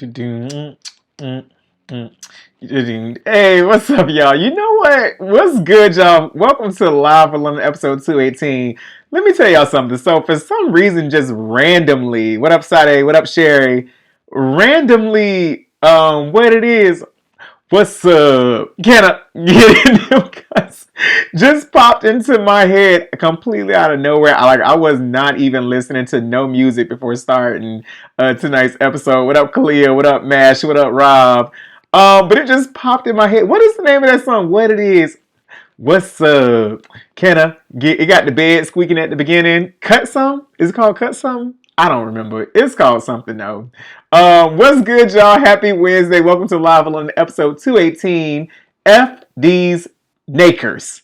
Mm, mm, mm. Hey, what's up, y'all? You know what? What's good, y'all? Welcome to Live for London episode 218. Let me tell y'all something. So, for some reason, just randomly, what up, Sade? What up, Sherry? Randomly, what it is, what's up? Can I get into guys? Just popped into my head completely out of nowhere. I was not even listening to no music before starting tonight's episode. What up, Kalia? What up, Mash? What up, Rob? But it just popped in my head. What is the name of that song? What it is? What's up? Can I get it? Got the bed squeaking at the beginning. Cut some? Is it called Cut Some? I don't remember. It's called something though. What's good, y'all? Happy Wednesday. Welcome to Live on episode 218. F these Nakers.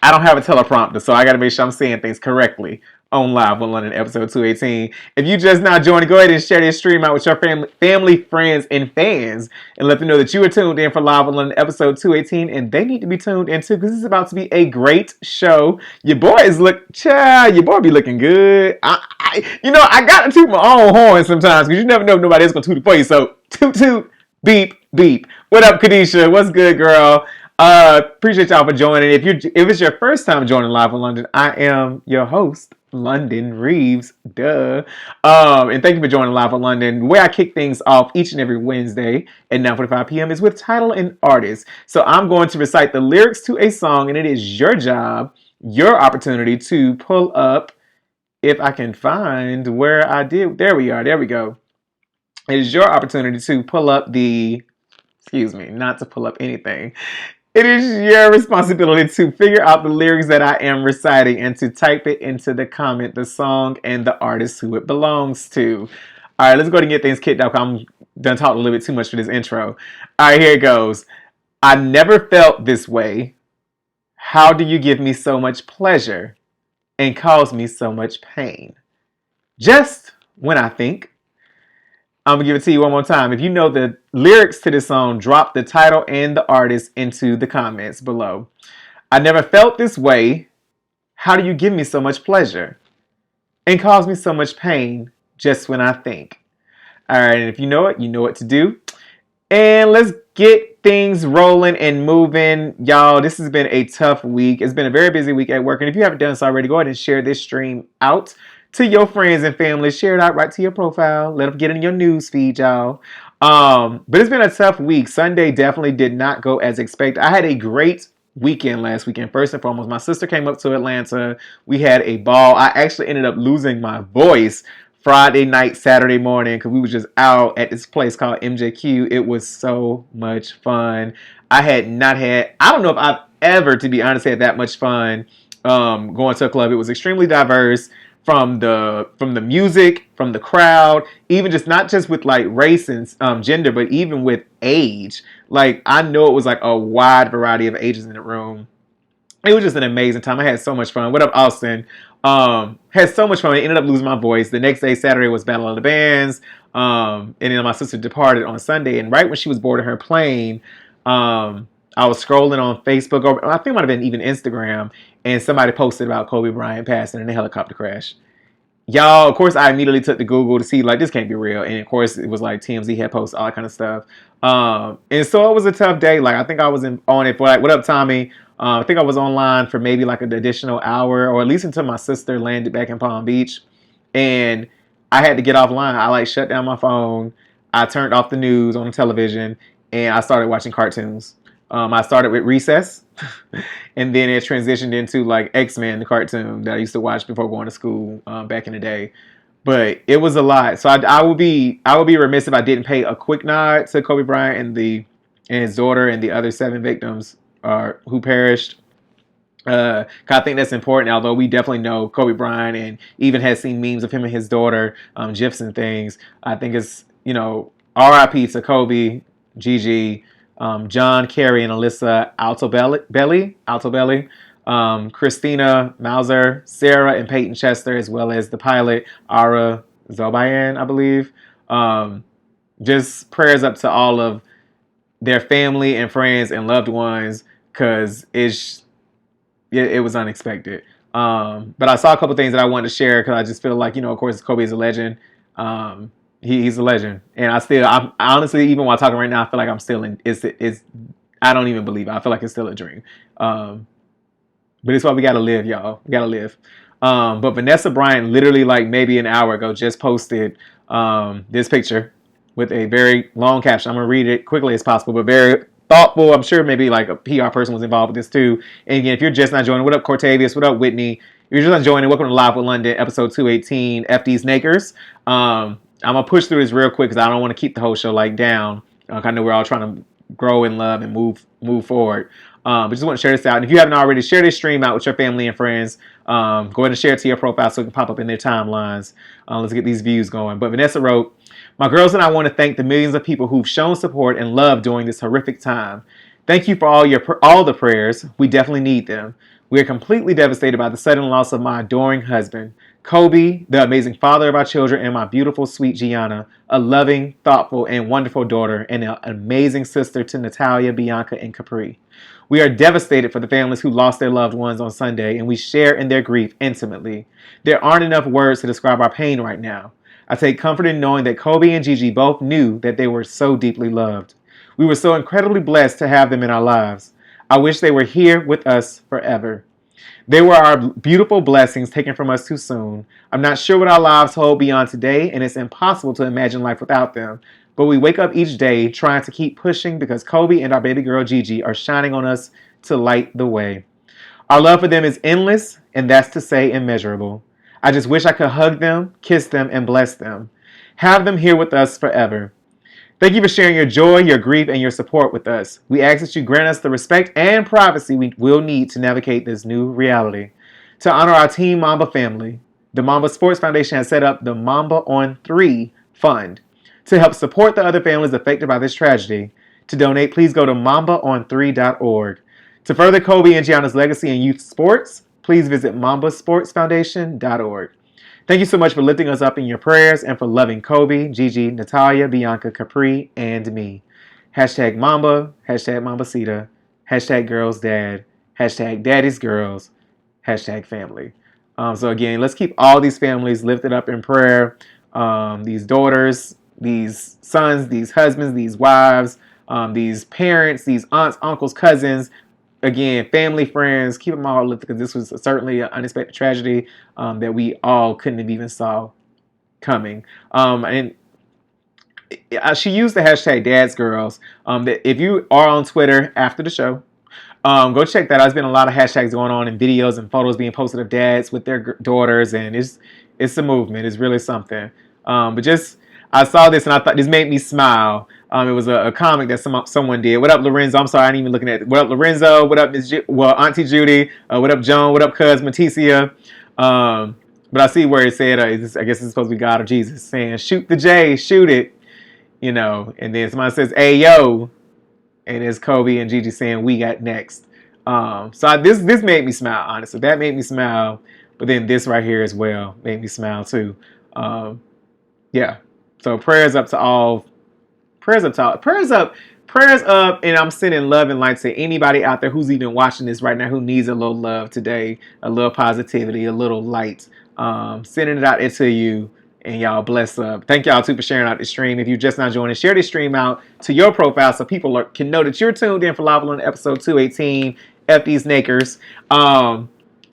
I don't have a teleprompter, so I got to make sure I'm saying things correctly on Live on London, episode 218. If you just now joined, go ahead and share this stream out with your family, friends, and fans, and let them know that you are tuned in for Live on London, episode 218, and they need to be tuned in too, because this is about to be a great show. Your boy be looking good. I got to toot my own horn sometimes, because you never know if nobody else going to toot it for you, so toot, toot, beep, beep. What up, Kadisha? What's good, girl? Appreciate y'all for joining. If it's your first time joining Live in London, I am your host, London Reeves. Duh. And thank you for joining Live in London. The way I kick things off each and every Wednesday at 9:45 p.m. is with title and artist. So I'm going to recite the lyrics to a song, and it is your job, your opportunity to pull up. If I can find where I did, there we are. There we go. It is your opportunity to pull up the. Excuse me, not to pull up anything. It is your responsibility to figure out the lyrics that I am reciting and to type it into the comment, the song, and the artist who it belongs to. All right, let's go ahead and get things kicked off. I'm done talking a little bit too much for this intro. All right, here it goes. I never felt this way. How do you give me so much pleasure and cause me so much pain? Just when I think. I'm gonna give it to you one more time. If you know the lyrics to this song, drop the title and the artist into the comments below. I never felt this way. How do you give me so much pleasure and cause me so much pain just when I think? All right, and if you know it, you know what to do. And let's get things rolling and moving. Y'all, this has been a tough week. It's been a very busy week at work. And if you haven't done so already, go ahead and share this stream out to your friends and family. Share it out right to your profile. Let them get in your news feed, y'all. But it's been a tough week. Sunday definitely did not go as expected. I had a great weekend last weekend. First and foremost, my sister came up to Atlanta. We had a ball. I actually ended up losing my voice Friday night, Saturday morning, because we was just out at this place called MJQ. It was so much fun. I don't know if I've ever, to be honest, had that much fun going to a club. It was extremely diverse from the music, from the crowd, even just not just with like race and gender, but even with age. Like I know it was like a wide variety of ages in the room. It was just an amazing time. I had so much fun. What up, Austin? Had so much fun. I ended up losing my voice. The next day, Saturday, was Battle of the Bands. And then my sister departed on Sunday. And right when she was boarding her plane, I was scrolling on Facebook, or I think it might have been even Instagram, and somebody posted about Kobe Bryant passing in a helicopter crash. Y'all, of course, I immediately took to Google to see, like, this can't be real. And, of course, it was, like, TMZ had posted all that kind of stuff. And so it was a tough day. Like, I think I was on it for, like, what up, Tommy? I think I was online for maybe, like, an additional hour, or at least until my sister landed back in Palm Beach. And I had to get offline. I, like, shut down my phone. I turned off the news on the television, and I started watching cartoons. I started with Recess, and then it transitioned into like X-Men, the cartoon that I used to watch before going to school back in the day. But it was a lot, so I would be remiss if I didn't pay a quick nod to Kobe Bryant and his daughter and the other 7 victims who perished. 'Cause I think that's important. Although we definitely know Kobe Bryant and even has seen memes of him and his daughter, gifs and things. I think it's R.I.P. to Kobe, Gigi, John, Kerry, and Alyssa Altobelli, Christina Mauser, Sarah, and Peyton Chester, as well as the pilot Ara Zobayan, I believe. Just prayers up to all of their family and friends and loved ones, because it was unexpected. But I saw a couple things that I wanted to share because I just feel like, of course, Kobe is a legend. He's a legend, and I honestly, even while talking right now, I feel like I'm still in. It's I don't even believe it. I feel like it's still a dream. Um, but it's why we gotta live, y'all. We gotta live. But Vanessa Bryant, literally like maybe an hour ago, just posted this picture with a very long caption. I'm gonna read it quickly as possible, but very thoughtful. I'm sure maybe like a PR person was involved with this too. And again, if you're just not joining, what up, Cortavius? What up, Whitney? If you're just not joining, welcome to Live with London, episode 218, FD's Nakers. I'm gonna push through this real quick because I don't want to keep the whole show like down. I know we're all trying to grow in love and move forward. But just want to share this out. And if you haven't already, share this stream out with your family and friends. Go ahead and share it to your profile so it can pop up in their timelines. Let's get these views going. But Vanessa wrote, "My girls and I want to thank the millions of people who've shown support and love during this horrific time. Thank you for all the prayers. We definitely need them. We are completely devastated by the sudden loss of my adoring husband, Kobe, the amazing father of our children, and my beautiful, sweet Gianna, a loving, thoughtful, and wonderful daughter, and an amazing sister to Natalia, Bianca, and Capri. We are devastated for the families who lost their loved ones on Sunday, and we share in their grief intimately. There aren't enough words to describe our pain right now. I take comfort in knowing that Kobe and Gigi both knew that they were so deeply loved. We were so incredibly blessed to have them in our lives. I wish they were here with us forever. They were our beautiful blessings taken from us too soon. I'm not sure what our lives hold beyond today, and it's impossible to imagine life without them. But we wake up each day trying to keep pushing because Kobe and our baby girl Gigi are shining on us to light the way. Our love for them is endless, and that's to say immeasurable. I just wish I could hug them, kiss them, and bless them. Have them here with us forever. Thank you for sharing your joy, your grief, and your support with us. We ask that you grant us the respect and privacy we will need to navigate this new reality. To honor our Team Mamba family, the Mamba Sports Foundation has set up the Mamba on 3 Fund to help support the other families affected by this tragedy. To donate, please go to mambaon3.org. To further Kobe and Gianna's legacy in youth sports, please visit mambasportsfoundation.org. Thank you so much for lifting us up in your prayers and for loving Kobe, Gigi, Natalia, Bianca, Capri, and me. Hashtag Mamba, hashtag Mambacita, hashtag girls dad, hashtag daddy's girls, hashtag family. So again, let's keep all these families lifted up in prayer. These daughters, these sons, these husbands, these wives, these parents, these aunts, uncles, cousins, again, family, friends, keep them all lifted because this was certainly an unexpected tragedy that we all couldn't have even saw coming. And she used the hashtag Dad's Girls. That if you are on Twitter after the show, go check that out. There's been a lot of hashtags going on and videos and photos being posted of dads with their daughters, and it's a movement. It's really something. But just I saw this and I thought this made me smile. It was a comic that someone did. What up, Lorenzo? I'm sorry, I ain't even looking at it. What up, Lorenzo? What up, Auntie Judy? What up, Joan? What up, Cuz Maticia? But I see where it said, I guess it's supposed to be God or Jesus saying, "Shoot the J, shoot it," you know. And then somebody says, "Hey yo," and it's Kobe and Gigi saying, "We got next." This made me smile. Honestly, that made me smile. But then this right here as well made me smile too. Yeah. So prayers up to all. Prayers up, and I'm sending love and light to anybody out there who's even watching this right now who needs a little love today, a little positivity, a little light. Sending it out into you, and y'all bless up. Thank y'all too for sharing out the stream. If you're just not joining, share this stream out to your profile so people can know that you're tuned in for Live on episode 218, F these Nakers.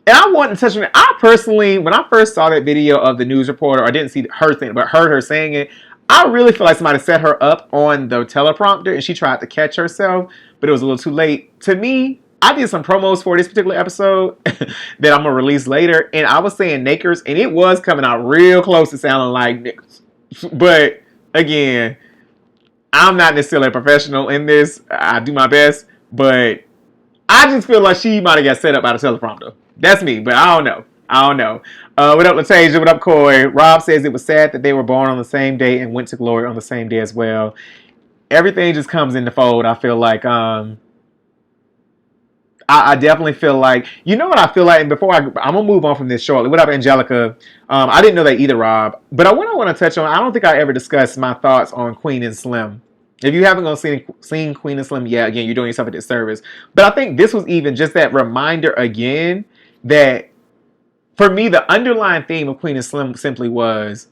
And I want to touch on it. I personally, when I first saw that video of the news reporter, I didn't see her thing, but heard her saying it, I really feel like somebody set her up on the teleprompter and she tried to catch herself, but it was a little too late. To me, I did some promos for this particular episode that I'm going to release later, and I was saying Nakers, and it was coming out real close to sounding like Nakers. But, again, I'm not necessarily a professional in this. I do my best, but I just feel like she might have got set up by the teleprompter. That's me, but I don't know. What up, Latasia? What up, Corey? Rob says it was sad that they were born on the same day and went to glory on the same day as well. Everything just comes in the fold. I feel like I definitely feel like, you know what I feel like, and before I'm gonna move on from this shortly. What up, Angelica? I didn't know that either, Rob. But what I want to touch on, I don't think I ever discussed my thoughts on Queen and Slim. If you haven't seen Queen and Slim yet, again, you're doing yourself a disservice. But I think this was even just that reminder again that, for me, the underlying theme of Queen and Slim simply was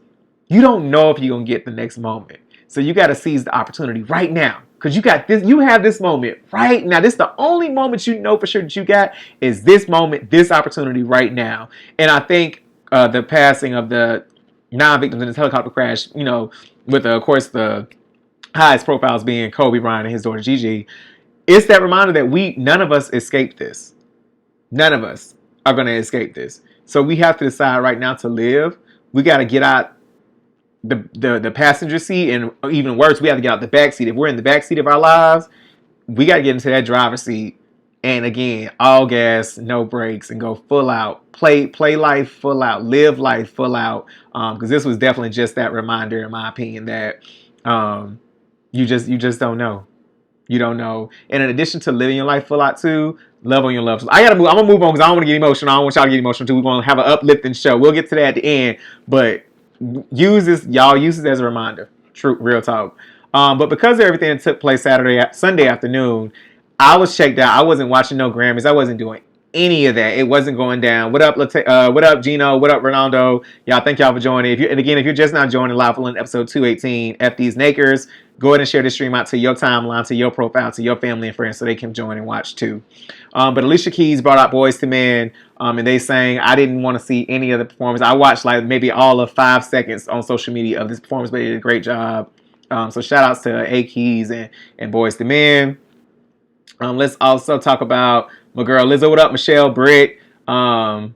You don't know if you're gonna get the next moment. So you got to seize the opportunity right now. Because you got this, you have this moment right now. This is the only moment you know for sure that you got is this moment, this opportunity right now. And I think the passing of the 9 victims in this helicopter crash, you know, with of course the highest profiles being Kobe Bryant and his daughter Gigi, it's that reminder that none of us escaped this. None of us are going to escape this. So we have to decide right now to live. We got to get out the passenger seat, and even worse, we have to get out the back seat. If we're in the back seat of our lives, we got to get into that driver's seat. And again, all gas, no brakes, and go full out. Play life full out. Live life full out. Because this was definitely just that reminder, in my opinion, that you just don't know. You don't know. And in addition to living your life full out too, love on your loved ones. I'm gonna move on because I don't want to get emotional. I don't want y'all to get emotional too. We're gonna have an uplifting show. We'll get to that at the end, but use this as a reminder. True, real talk. But because of everything that took place Sunday afternoon, I was checked out. I wasn't watching no Grammys. I wasn't doing any of that. It wasn't going down. What up, what up, Gino? What up, Ronaldo? Y'all, thank y'all for joining. If you're just not joining Live for episode 218, F these Nakers, go ahead and share this stream out to your timeline, to your profile, to your family and friends so they can join and watch too. But Alicia Keys brought out Boyz II Men, and they sang, I didn't want to see any of the performance. I watched like maybe all of 5 seconds on social media of this performance, but they did a great job. So shout outs to A Keys and Boyz II Men. Let's also talk about my girl Lizzo. What up, Michelle Britt? My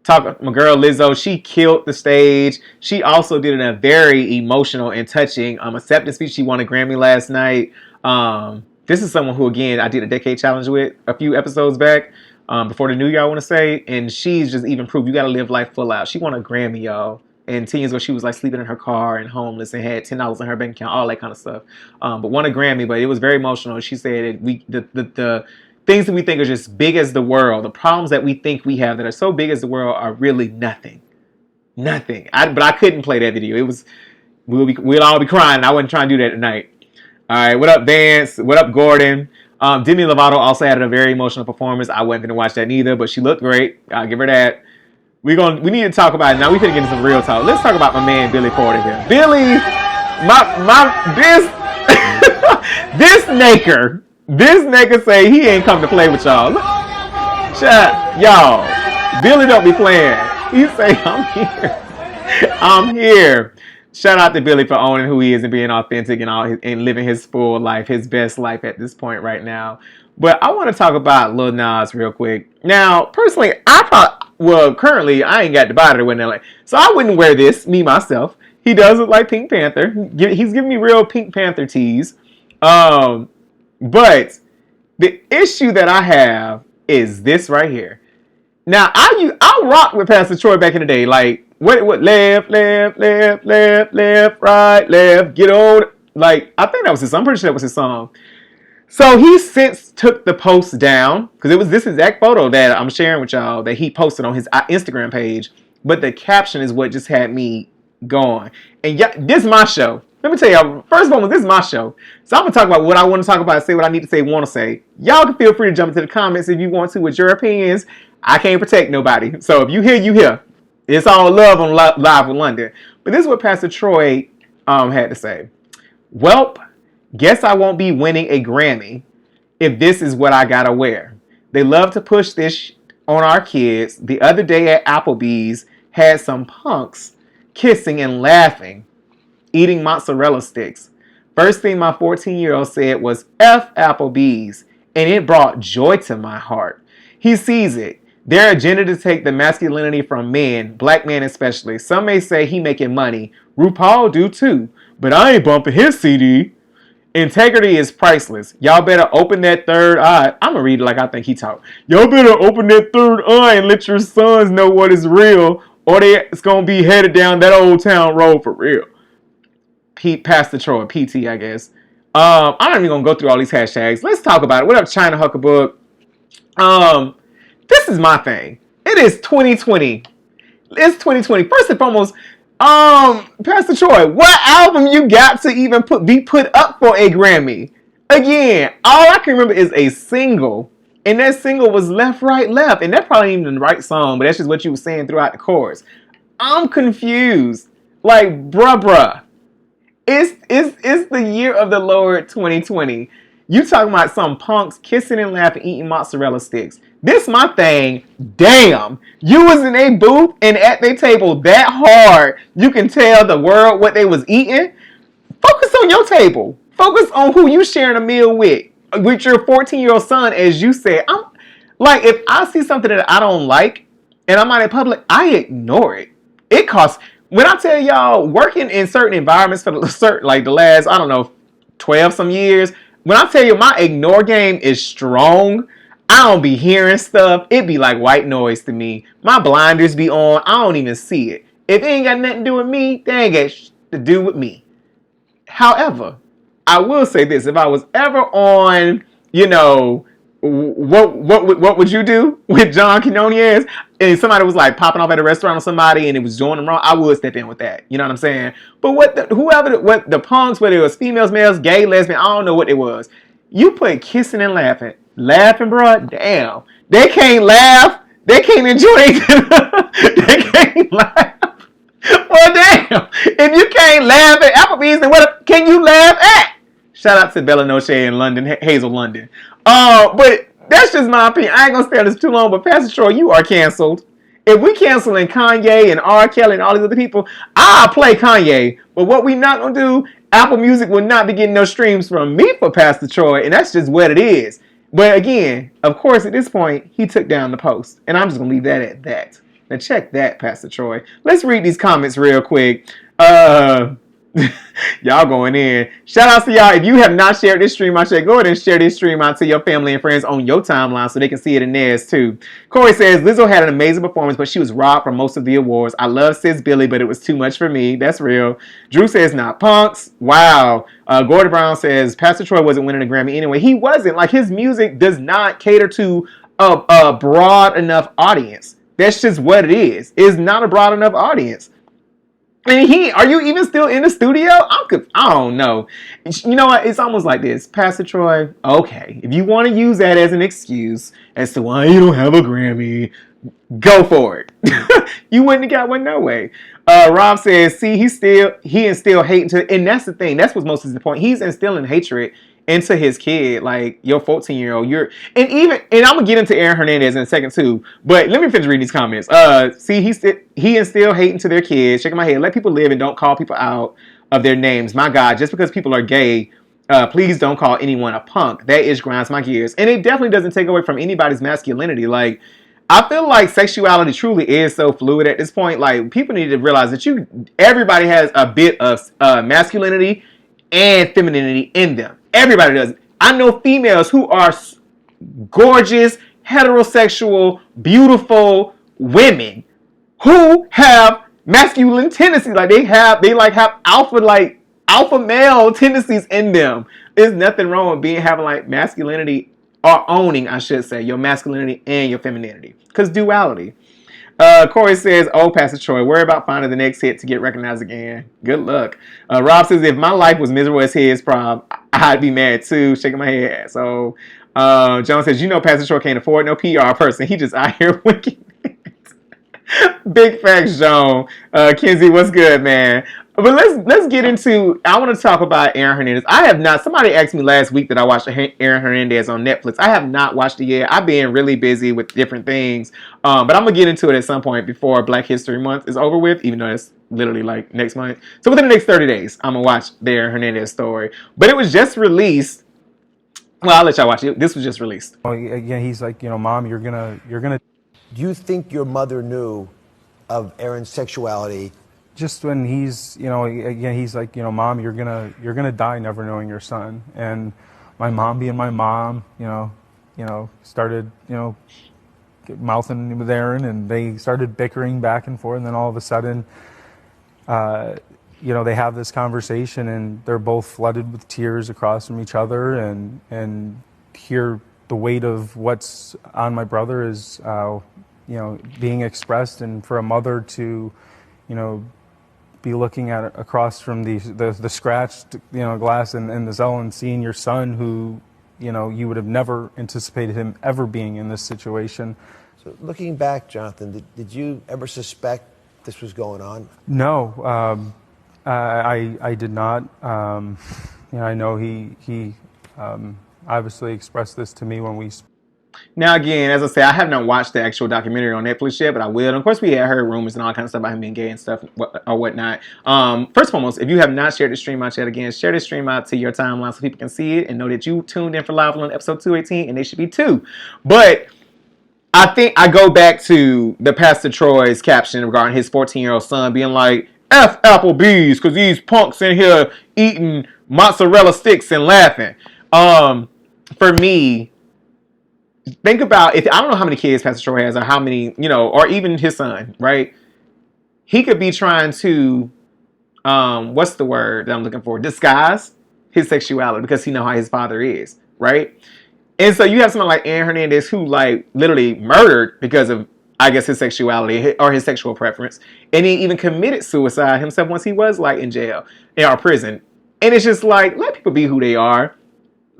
girl Lizzo, she killed the stage. She also did a very emotional and touching acceptance speech. She won a Grammy last night. This is someone who, again, I did a decade challenge with a few episodes back, before the new year, I want to say, and she's just even proved you got to live life full out. She won a Grammy, y'all. And 10 years ago, she was like sleeping in her car and homeless and had $10 in her bank account, all that kind of stuff. But won a Grammy, but it was very emotional. She said the things that we think are just big as the world, the problems that we think we have that are so big as the world are really nothing. Nothing. But I couldn't play that video. It was, we'll all be crying. I wasn't trying to do that tonight. All right, what up, Vance? What up, Gordon? Demi Lovato also had a very emotional performance. I wasn't going to watch that neither, but she looked great. I'll give her that. We need to talk about it. Now we can get into some real talk. Let's talk about my man Billy Porter here. Billy, this nigga say he ain't come to play with y'all. Y'all, Billy don't be playing. He say, I'm here. Shout out to Billy for owning who he is and being authentic and living his full life, his best life at this point right now. But I want to talk about Lil Nas real quick. Now, personally, currently, I ain't got to buy it or whatnot. So I wouldn't wear this, me, myself. He does look like Pink Panther. He's giving me real Pink Panther tees. But the issue that I have is this right here. Now, I rocked with Pastor Troy back in the day. Like, what, left, right, left, get on. Like, I think that was I'm pretty sure that was his song. So he since took the post down, because it was this exact photo that I'm sharing with y'all that he posted on his Instagram page. But the caption is what just had me going. And this is my show. Let me tell y'all, first of all, this is my show. So I'm going to talk about what I want to talk about, say what I need to say, want to say. Y'all can feel free to jump into the comments if you want to with your opinions. I can't protect nobody. So if you hear, you hear. It's all love on Live with London. But this is what Pastor Troy had to say. Welp. Guess I won't be winning a Grammy if this is what I gotta wear. They love to push this on our kids. The other day at Applebee's, had some punks kissing and laughing, eating mozzarella sticks. First thing my 14-year-old said was F Applebee's, and it brought joy to my heart. He sees it. Their agenda to take the masculinity from men, black men especially. Some may say he making money. RuPaul do too, but I ain't bumping his CD. Integrity is priceless. Y'all better open that third eye. I'm going to read it like I think he talked. Y'all better open that third eye and let your sons know what is real, or it's going to be headed down that old town road for real. Pastor Troy, PT, I guess. I'm not even going to go through all these hashtags. Let's talk about it. What up, China Huckabook? This is my thing. It is 2020. It's 2020. First and foremost, Pastor Troy, what album you got to even be put up for a Grammy? Again, all I can remember is a single, and that single was Left, Right, Left, and that's probably even the right song, but that's just what you were saying throughout the chorus. I'm confused. Like, bruh. It's the year of the Lord 2020. You talking about some punks kissing and laughing, eating mozzarella sticks. This my thing. Damn. You was in a booth and at their table that hard. You can tell the world what they was eating. Focus on your table. Focus on who you sharing a meal with your 14-year-old son, as you said. I'm like, if I see something that I don't like and I'm out in public, I ignore it. It costs. When I tell y'all, working in certain environments for the last, I don't know, 12 some years, when I tell you my ignore game is strong, I don't be hearing stuff. It be like white noise to me. My blinders be on. I don't even see it. If it ain't got nothing to do with me, they ain't got to do with me. However, I will say this: if I was ever on, what would you do with John Quinones? And somebody was like popping off at a restaurant or somebody, and it was doing them wrong, I would step in with that. You know what I'm saying? But what the punks, whether it was females, males, gay, lesbian, I don't know what it was. You put kissing and laughing, bro. Damn, they can't laugh. They can't enjoy it. They can't laugh. Well, damn. If you can't laugh at Applebee's, then what can you laugh at? Shout out to Bella Noche in London, Hazel London. But that's just my opinion. I ain't gonna stay on this too long, but Pastor Troy, you are canceled. If we canceling Kanye and R. Kelly and all these other people, I'll play Kanye. But what we not gonna do, Apple Music will not be getting no streams from me for Pastor Troy, and that's just what it is. But again, of course, at this point, he took down the post, and I'm just gonna leave that at that. Now check that, Pastor Troy. Let's read these comments real quick. Y'all going in. Shout out to y'all. If you have not shared this stream, I should go ahead and share this stream out to your family and friends on your timeline so they can see it in theirs too. Corey says, Lizzo had an amazing performance, but she was robbed from most of the awards. I love Sis Billy, but it was too much for me. That's real. Drew says, not punks. Wow. Gordon Brown says, Pastor Troy wasn't winning a Grammy anyway. He wasn't. Like, his music does not cater to a broad enough audience. That's just what it is. It's not a broad enough audience. And are you even still in the studio? I don't know. You know what? It's almost like this. Pastor Troy, okay, if you want to use that as an excuse as to why you don't have a Grammy, go for it. You wouldn't have got one no way. Rob says, see, he instilled hate into, and that's the thing. That's what's most is the point. He's instilling hatred into his kid, like your 14-year-old. And I'm gonna get into Aaron Hernandez in a second too. But let me finish reading these comments. See, he instilled hate into their kids. Shaking my head. Let people live and don't call people out of their names. My God, just because people are gay, please don't call anyone a punk. That ish grinds my gears. And it definitely doesn't take away from anybody's masculinity. Like, I feel like sexuality truly is so fluid at this point. Like, people need to realize that everybody has a bit of masculinity and femininity in them. Everybody does. I know females who are gorgeous, heterosexual, beautiful women who have masculine tendencies. Like they have alpha male tendencies in them. There's nothing wrong with having like masculinity, or owning, I should say, your masculinity and your femininity. Because duality. Corey says, oh, Pastor Troy, worry about finding the next hit to get recognized again. Good luck. Rob says, if my life was miserable as his, I'd be mad too. Shaking my head. So, John says, Pastor Troy can't afford no PR person. He just out here winking. Big facts, Joan. Kenzie, what's good, man? But let's get into. I want to talk about Aaron Hernandez. I have not. Somebody asked me last week that I watched Aaron Hernandez on Netflix. I have not watched it yet. I've been really busy with different things. But I'm gonna get into it at some point before Black History Month is over with. Even though it's literally like next month. So within the next 30 days, I'm gonna watch the Aaron Hernandez story. But it was just released. Well, I'll let y'all watch it. This was just released. Oh, again, he's like, Mom, you're gonna. Do you think your mother knew of Aaron's sexuality? Just when he's, again, he's like, Mom, you're gonna die never knowing your son. And my mom being my mom, started, mouthing with Aaron, and they started bickering back and forth. And then all of a sudden, they have this conversation, and they're both flooded with tears across from each other, and hear the weight of what's on my brother is, being expressed, and for a mother to, be looking at it across from the scratched, glass in the cell, and seeing your son who, you would have never anticipated him ever being in this situation. So looking back, Jonathan, did you ever suspect this was going on? No, I did not. I know he obviously expressed this to me when we. Now, again, as I say, I have not watched the actual documentary on Netflix yet, but I will. And of course, we had heard rumors and all kinds of stuff about him being gay and stuff or whatnot. First and foremost, if you have not shared the stream out yet, again, share the stream out to your timeline so people can see it and know that you tuned in for Live on episode 218, and they should be too. But I think I go back to the Pastor Troy's caption regarding his 14-year-old son being like, F Applebee's, because these punks in here eating mozzarella sticks and laughing. For me, think about, if I don't know how many kids Pastor Troy has or how many, or even his son, right? He could be trying to, what's the word that I'm looking for? Disguise his sexuality because he know how his father is, right? And so you have someone like Aaron Hernandez who like literally murdered because of, I guess, his sexuality or his sexual preference. And he even committed suicide himself once he was like in jail or prison. And it's just like, let people be who they are.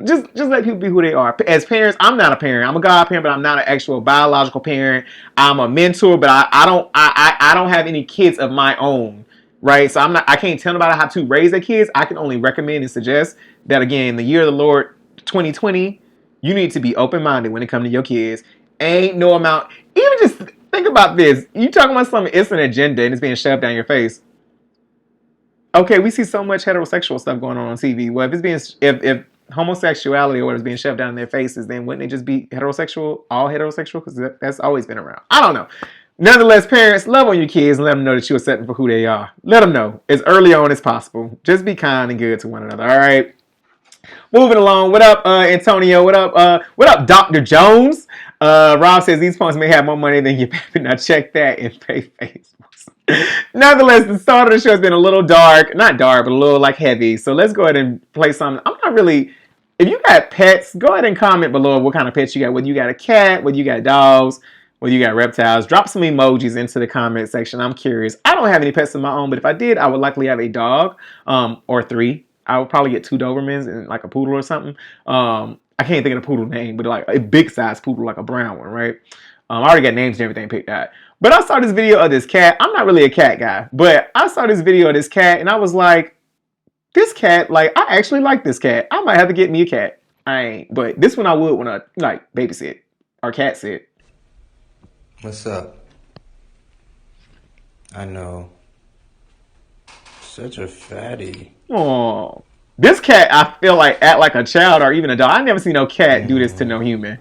Just let people be who they are. As parents, I'm not a parent. I'm a godparent, but I'm not an actual biological parent. I'm a mentor, but I don't have any kids of my own, right? So I can't tell nobody how to raise their kids. I can only recommend and suggest that, again, in the year of the Lord 2020, you need to be open-minded when it comes to your kids. Ain't no amount. Even just think about this. You talking about something, it's an agenda and it's being shoved down your face. Okay, we see so much heterosexual stuff going on TV. Well, if homosexuality or what is being shoved down in their faces, then wouldn't it just be heterosexual, all heterosexual? Because that's always been around. I don't know. Nonetheless, parents, love on your kids and let them know that you accept them for who they are. Let them know as early on as possible. Just be kind and good to one another, all right? Moving along. What up, Antonio? What up, Dr. Jones? Rob says these punks may have more money than your baby. Now check that and pay Facebook. Nonetheless, the start of the show has been a little dark. Not dark, but a little like heavy. So let's go ahead and play something. I'm not really... If you got pets, go ahead and comment below what kind of pets you got. Whether you got a cat, whether you got dogs, whether you got reptiles. Drop some emojis into the comment section. I'm curious. I don't have any pets of my own, but if I did, I would likely have a dog or 3. I would probably get 2 Dobermans and like a poodle or something. I can't think of the poodle name, but like a big size poodle, like a brown one, right? I already got names and everything picked out. But I saw this video of this cat. I'm not really a cat guy, but I saw this video of this cat and I was like, this cat, like, I actually like this cat. I might have to get me a cat. I ain't, but this one I would want to like babysit or cat sit. What's up? I know. Such a fatty. Oh, this cat, I feel like act like a child or even a dog. I never seen no cat do this to no human.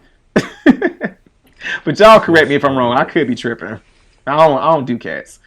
But y'all correct me if I'm wrong. I could be tripping. I don't do cats.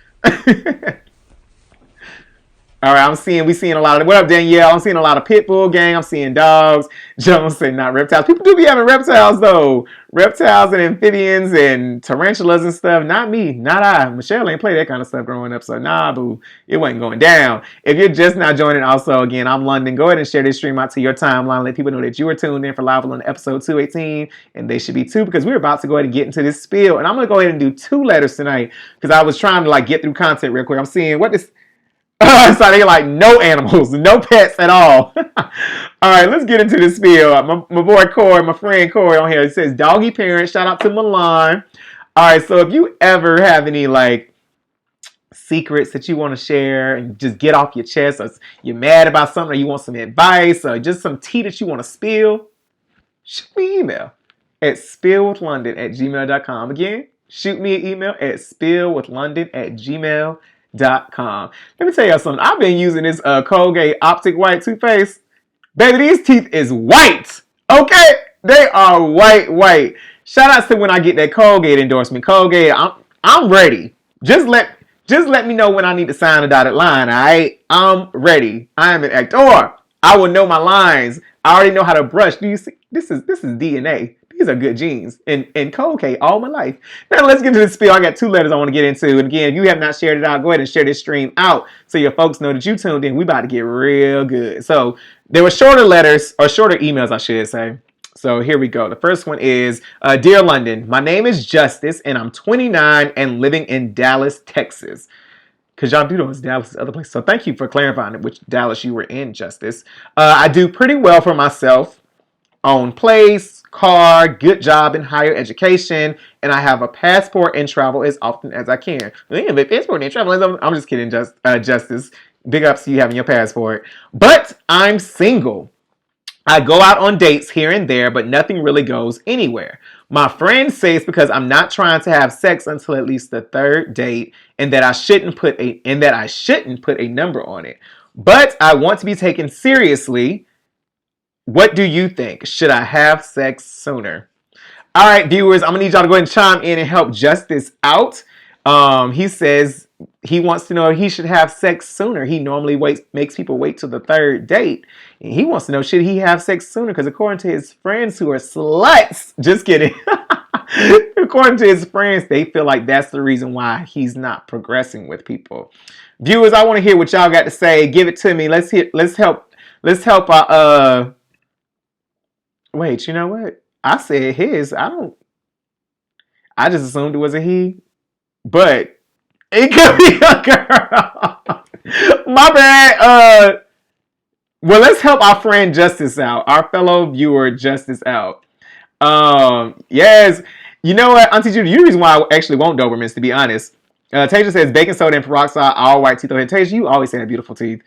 All right, we seeing a lot of, what up, Danielle? I'm seeing a lot of pit bull gang. I'm seeing dogs. Jones said not reptiles. People do be having reptiles, though. Reptiles and amphibians and tarantulas and stuff. Not me. Not I. Michelle ain't play that kind of stuff growing up, so nah, boo. It wasn't going down. If you're just now joining, also, again, I'm London. Go ahead and share this stream out to your timeline. Let people know that you are tuned in for Live on episode 218, and they should be too, because we're about to go ahead and get into this spiel. And I'm going to go ahead and do 2 letters tonight, because I was trying to, like, get through content real quick. I'm seeing what this... So they like no animals, no pets at all. All right, let's get into this spiel. My boy Corey, my friend Corey on here, it says doggy parent. Shout out to Milan. All right, so if you ever have any like secrets that you want to share and just get off your chest, or you're mad about something, or you want some advice, or just some tea that you want to spill, shoot me an email at spillwithlondon@gmail.com. Again, shoot me an email at spillwithlondon@gmail.com. Let me tell y'all something. I've been using this Colgate Optic White toothpaste. Baby, these teeth is white. Okay? They are white. Shout out to when I get that Colgate endorsement. Colgate, I'm ready. Just let me know when I need to sign a dotted line, alright? I'm ready. I am an actor. I will know my lines. I already know how to brush. Do you see? This is DNA. These are good genes. And Colgate all my life. Now let's get into the spiel. I got 2 letters I want to get into. And again, if you have not shared it out, go ahead and share this stream out so your folks know that you tuned in. We about to get real good. So there were shorter letters, or shorter emails, I should say. So here we go. The first one is, Dear London, my name is Justice and I'm 29 and living in Dallas, Texas. Because y'all do know it's Dallas is other place. So thank you for clarifying which Dallas you were in, Justice. I do pretty well for myself. own place, car, good job, and higher education, and I have a passport and travel as often as I can. Yeah, but passport and travel, I'm just kidding, Justice. Big ups to you having your passport. But I'm single. I go out on dates here and there, but nothing really goes anywhere. My friends say it's because I'm not trying to have sex until at least the third date, and that I shouldn't put a number on it. But I want to be taken seriously. What do you think? Should I have sex sooner? All right, viewers, I'm gonna need y'all to go ahead and chime in and help Justice out. He says he wants to know if he should have sex sooner. He normally makes people wait till the third date. And he wants to know, should he have sex sooner? Because according to his friends who are sluts, just kidding. According to his friends, they feel like that's the reason why he's not progressing with people. Viewers, I want to hear what y'all got to say. Give it to me. Let's help. Wait, you know what? I said his. I just assumed it was a he. But it could be a girl. My bad. Well, let's help our friend Justice out. Our fellow viewer Justice out. Yes. You know what, Auntie Judy, you're the reason why I actually want Dobermans, to be honest. Tasia says baking soda and peroxide, all white teeth. Okay, Tasia, you always say that beautiful teeth.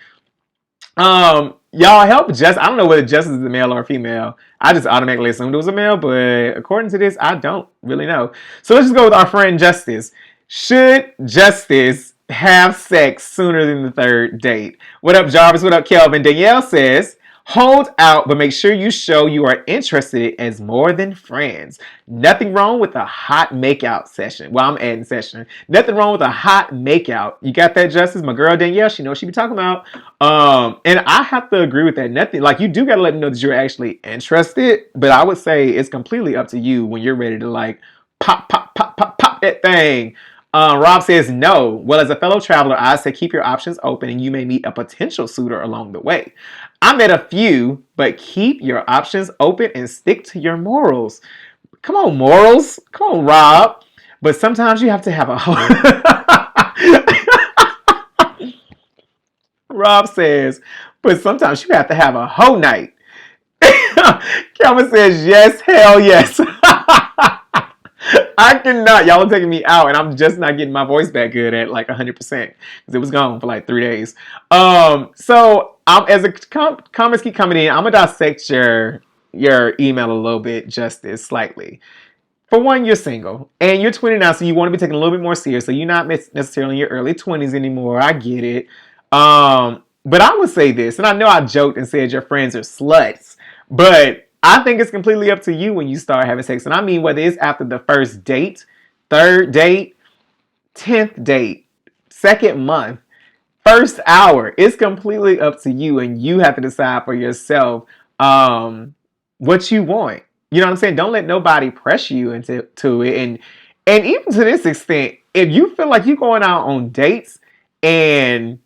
Y'all help Justice. I don't know whether Justice is a male or a female. I just automatically assumed it was a male, but according to this, I don't really know. So let's just go with our friend Justice. Should Justice have sex sooner than the third date? What up, Jarvis? What up, Kelvin? Danielle says, hold out, but make sure you show you are interested as more than friends. Nothing wrong with a hot makeout session. Well, I'm adding session. Nothing wrong with a hot makeout. You got that, Justice? My girl Danielle, she knows what she be talking about. And I have to agree with that. Nothing, like, you do got to let them know that you're actually interested, but I would say it's completely up to you when you're ready to, like, pop that thing. Rob says no. Well, as a fellow traveler, I say keep your options open and you may meet a potential suitor along the way. I met a few, but keep your options open and stick to your morals. Come on, morals. Come on, Rob. But sometimes you have to have a Rob says, but sometimes you have to have a whole night. Calvin says, yes, hell yes. I cannot. Y'all are taking me out, and I'm just not getting my voice back good at like 100% because it was gone for like 3 days. So as the comments keep coming in, I'm gonna dissect your email a little bit, Justice, slightly. For one, you're single and you're 29, so you want to be taken a little bit more seriously. You're not necessarily in your early 20s anymore. I get it. But I would say this, and I know I joked and said your friends are sluts, but I think it's completely up to you when you start having sex. And I mean, whether it's after the first date, third date, 10th date, second month, first hour, it's completely up to you. And you have to decide for yourself what you want. You know what I'm saying? Don't let nobody pressure you into it. And even to this extent, if you feel like you're going out on dates and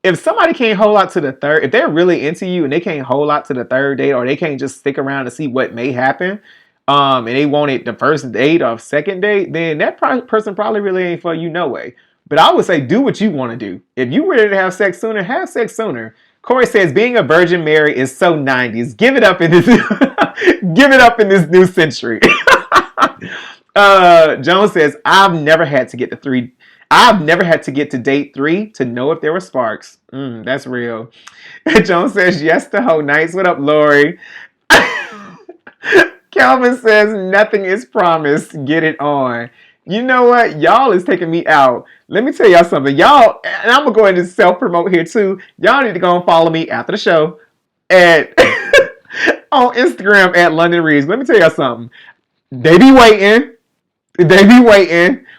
if somebody can't hold out to the third, if they're really into you and they can't hold out to the third date, or they can't just stick around to see what may happen, and they want it the first date or second date, then that person probably really ain't for you no way. But I would say do what you want to do. If you ready to have sex sooner, have sex sooner. Corey says being a Virgin Mary is so 90s. Give it up in this give it up in this new century. Jones says I've never had to get to date 3 to know if there were sparks. That's real. Jones says yes to whole nights. What up, Lori? Calvin says nothing is promised. Get it on. You know what? Y'all is taking me out. Let me tell y'all something. Y'all, and I'm going to go ahead and self-promote here too. Y'all need to go and follow me after the show at on Instagram at London Reeves. Let me tell y'all something. They be waiting.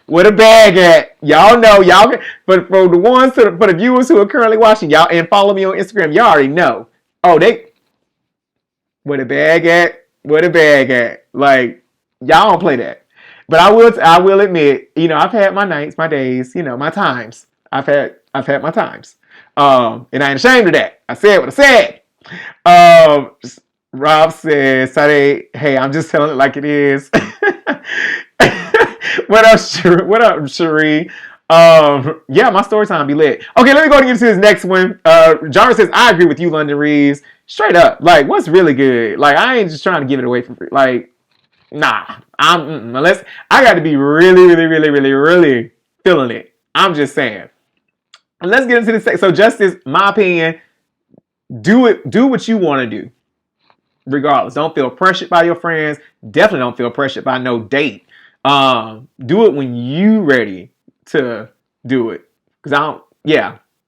Where the bag at? Y'all know. But for the ones, for the viewers who are currently watching, y'all and follow me on Instagram, y'all already know. Oh, where the bag at? Where the bag at? Like, y'all don't play that. But I will admit, I've had my nights, my days, my times. I've had my times. And I ain't ashamed of that. I said what I said. Rob says, hey, I'm just telling it like it is. What up, Cherie? Yeah, my story time be lit. Okay, let me go and get into this next one. Jarvis says, I agree with you, London Reeves. Straight up. Like, what's really good? Like, I ain't just trying to give it away for free. Like, nah. Unless I got to be really, really, really, really, really feeling it. I'm just saying. And let's get into this. So, Justice, my opinion, do what you want to do. Regardless. Don't feel pressured by your friends. Definitely don't feel pressured by no date. Do it when you ready to do it. Because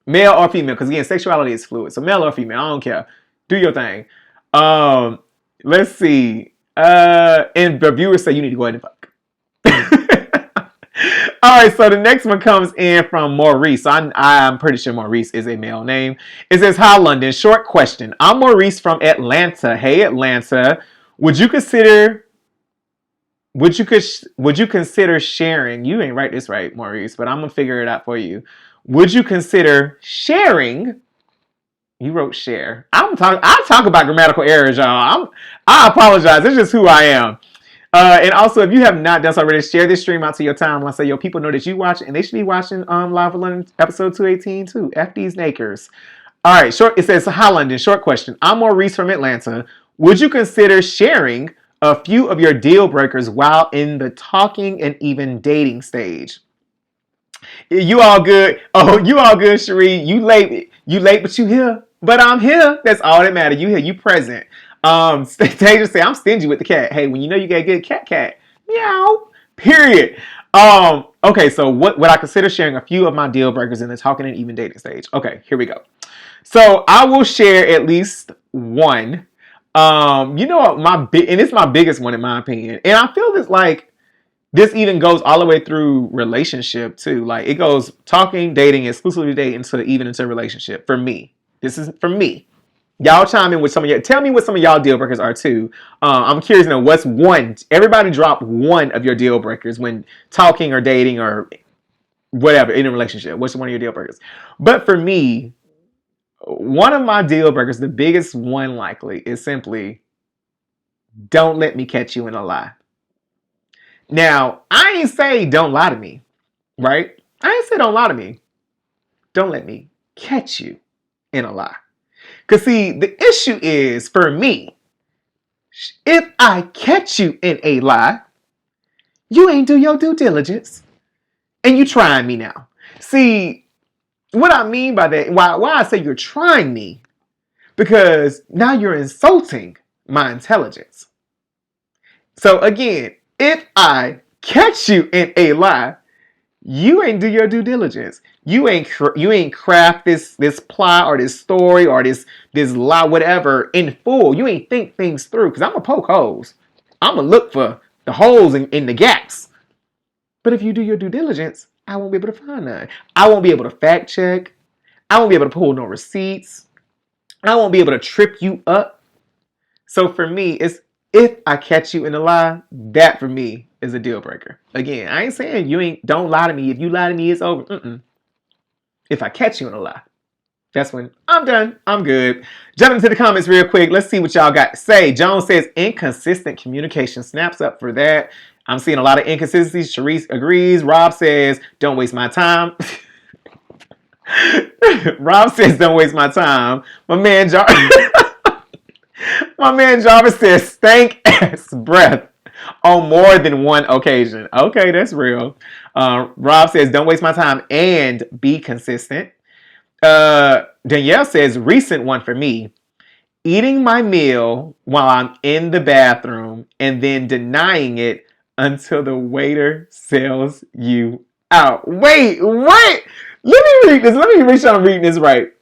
male or female. Because again, sexuality is fluid. So male or female, I don't care. Do your thing. Let's see. And the viewers say you need to go ahead and fuck. All right, so the next one comes in from Maurice. I'm pretty sure Maurice is a male name. It says, "Hi, London. Short question. I'm Maurice from Atlanta. Hey, Atlanta. Would you consider sharing? You ain't write this right, Maurice, but I'm gonna figure it out for you. Would you consider sharing?" You wrote share. I talk about grammatical errors, y'all. I apologize. It's just who I am. And also, if you have not done so already, share this stream out to your timeline so your people know that you watch, and they should be watching Live for London episode 218 too. F these nakers. All right, short. It says, "Hi, London. Short question. I'm Maurice from Atlanta. Would you consider sharing a few of your deal breakers while in the talking and even dating stage?" You all good? Oh, you all good, Cherie? You late? But you here? But I'm here. That's all that matters. You here? You present. Tasia say, "I'm stingy with the cat." Hey, when you know you got a good cat, meow. Period. Okay, so what would I consider sharing a few of my deal breakers in the talking and even dating stage? Okay, here we go. So I will share at least one. You know what, and it's my biggest one in my opinion. And I feel this even goes all the way through relationship too. Like it goes talking, dating, exclusively dating into relationship. For me, this is for me. Y'all chime in with tell me what some of y'all deal breakers are too. I'm curious to know what's one. Everybody drop one of your deal breakers when talking or dating or whatever in a relationship. What's one of your deal breakers? But for me, one of my deal breakers, the biggest one likely, is simply don't let me catch you in a lie. Now, I ain't say don't lie to me, right? I ain't say don't lie to me. Don't let me catch you in a lie. Because see, the issue is, for me, if I catch you in a lie, you ain't do your due diligence. And you trying me now. See, what I mean by that, why I say you're trying me, because now you're insulting my intelligence. So again, if I catch you in a lie, you ain't do your due diligence. You ain't craft this plot or this story or this lie, whatever, in full. You ain't think things through. Because I'm going to poke holes. I'm going to look for the holes in the gaps. But if you do your due diligence, I won't be able to find none. I won't be able to fact check. I won't be able to pull no receipts. I won't be able to trip you up. So for me, it's if I catch you in a lie, that for me is a deal breaker. Again, I ain't saying don't lie to me. If you lie to me, it's over. If I catch you in a lie, that's when I'm done. I'm good. Jumping into the comments real quick. Let's see what y'all got to say. Jones says inconsistent communication. Snaps up for that. I'm seeing a lot of inconsistencies. Sharice agrees. Rob says don't waste my time. Rob says don't waste my time. My man Jarvis says stank ass breath on more than one occasion. Okay, that's real. Rob says don't waste my time and be consistent. Danielle says recent one for me. Eating my meal while I'm in the bathroom and then denying it until the waiter sells you out. Wait. Let me read this. Let me make sure I'm reading this right.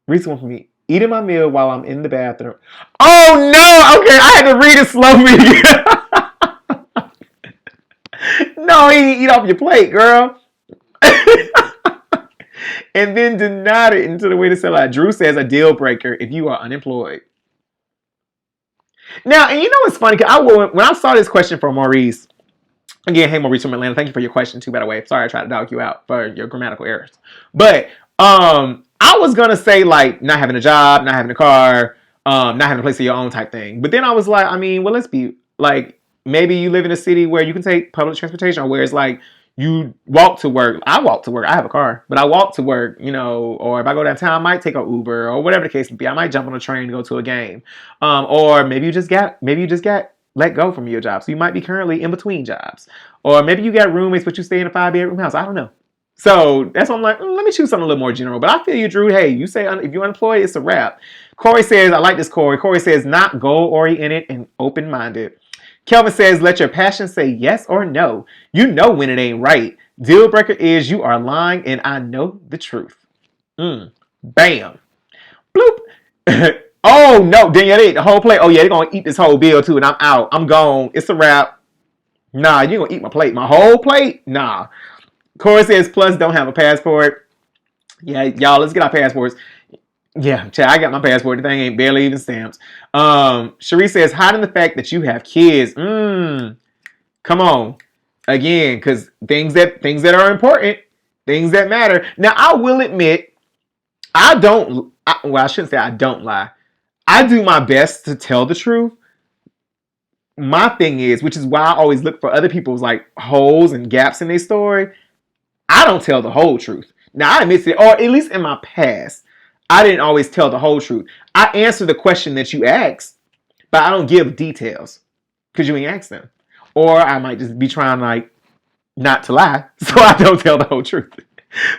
Recent one for me. Eating my meal while I'm in the bathroom. Oh no! Okay, I had to read it slowly. No, he didn't eat off your plate, girl. And then denied it until the waiter said out. Drew says a deal breaker if you are unemployed. Now, and you know what's funny? When I saw this question from Maurice, again, hey Maurice from Atlanta, thank you for your question too, by the way. Sorry I tried to dog you out for your grammatical errors. But I was gonna say like not having a job, not having a car, not having a place of your own type thing. But then I was like, I mean, well, let's be like, maybe you live in a city where you can take public transportation, or where it's like You walk to work. I walk to work. I have a car, but I walk to work, or if I go downtown, I might take an Uber or whatever the case may be. I might jump on a train to go to a game. Or maybe you just got let go from your job. So you might be currently in between jobs. Or maybe you got roommates, but you stay in a 5-bedroom house. I don't know. So that's why I'm like, let me choose something a little more general. But I feel you, Drew. Hey, you say if you're unemployed, it's a wrap. Corey says, I like this, Corey. Corey says, not goal-oriented and open-minded. Kelvin says, let your passion say yes or no. You know when it ain't right. Deal breaker is you are lying and I know the truth. Bam. Bloop. Oh, no. Danielle, they ate the whole plate. Oh, yeah, they're going to eat this whole bill, too, and I'm out. I'm gone. It's a wrap. Nah, you're going to eat my plate. My whole plate? Nah. Corey says, plus don't have a passport. Yeah, y'all, let's get our passports. Yeah, Chad, I got my passport. The thing ain't barely even stamped. Cherie says, hiding the fact that you have kids. Come on. Again, because things that are important, things that matter. Now, I will admit, I shouldn't say I don't lie. I do my best to tell the truth. My thing is, which is why I always look for other people's like holes and gaps in their story. I don't tell the whole truth. Now, I admit it, or at least in my past, I didn't always tell the whole truth. I answer the question that you asked, but I don't give details because you ain't asked them. Or I might just be trying like not to lie, so I don't tell the whole truth.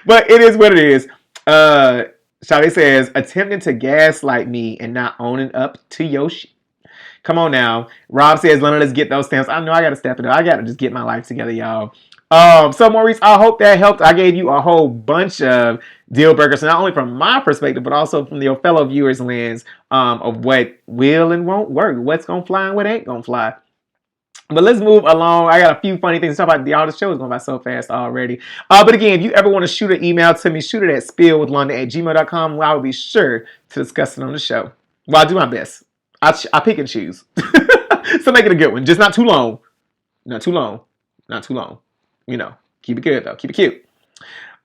But it is what it is. Shade says, attempting to gaslight me and not owning up to your shit. Come on now. Rob says, London, let's get those stamps. I know I got to step it up. I got to just get my life together, y'all. So Maurice, I hope that helped. I gave you a whole bunch of deal breakers, not only from my perspective, but also from your fellow viewers' lens of what will and won't work, what's gonna fly and what ain't gonna fly. But let's move along. I got a few funny things to talk about. Y'all, the show is going by so fast already. But again, if you ever want to shoot an email to me, shoot it at spillwithlondon@gmail.com. I will be sure to discuss it on the show. Well, I do my best. I pick and choose. So make it a good one. Just not too long. Not too long. Not too long. Keep it good though. Keep it cute.